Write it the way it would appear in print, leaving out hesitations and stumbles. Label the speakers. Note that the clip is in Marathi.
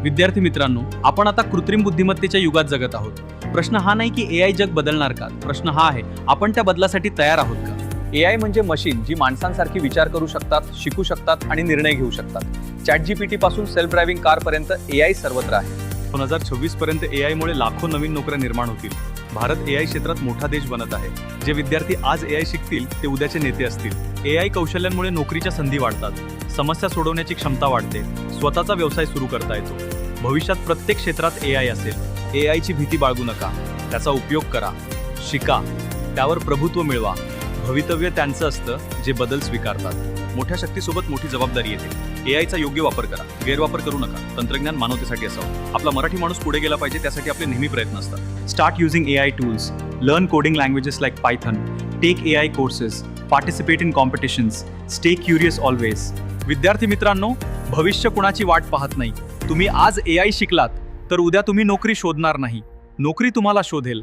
Speaker 1: विद्यार्थी मित्रांनो, आपण आता कृत्रिम बुद्धिमत्तेच्या युगात जगत आहोत. प्रश्न हा नाही की एआय जग बदलणार का, प्रश्न हा आहे आपण त्या बदलासाठी तयार आहोत का.
Speaker 2: एआय म्हणजे मशीन जी माणसांसारखी विचार करू शकतात, शिकू शकतात आणि निर्णय घेऊ शकतात. ChatGPT पासून सेल्फ ड्रायव्हिंग कारपर्यंत एआय सर्वत्र आहे.
Speaker 1: 2026 पर्यंत एआय मुळे लाखो नवीन नोकऱ्या निर्माण होतील. भारत एआय क्षेत्रात मोठा देश बनत आहे. जे विद्यार्थी आज एआय शिकतील ते उद्याचे नेते असतील. एआय कौशल्यांमुळे नोकरीच्या संधी वाढतात, समस्या सोडवण्याची क्षमता वाढते, स्वतःचा व्यवसाय सुरू करता येतो. भविष्यात प्रत्येक क्षेत्रात एआय असेल. एआयची भीती बाळगू नका, त्याचा उपयोग करा, शिका, त्यावर प्रभुत्व मिळवा. भवितव्य त्यांचं असतं जे बदल स्वीकारतात. मोठ्या शक्तीसोबत मोठी जबाबदारी येते. एआयचा योग्य वापर करा, गैरवापर करू नका. तंत्रज्ञान मानवतेसाठी असावं. आपला मराठी माणूस पुढे गेला पाहिजे, त्यासाठी आपले नेहमी प्रयत्न असतात. Start using AI tools, learn coding languages like Python, take AI courses, participate in competitions, stay curious always. विद्यार्थी मित्रांनो, भविष्य कुणाची वाट पाहत नाही. तुम्ही आज एआय शिकलात तर उद्या तुम्ही नोकरी शोधणार नाही, नोकरी तुम्हाला शोधेल.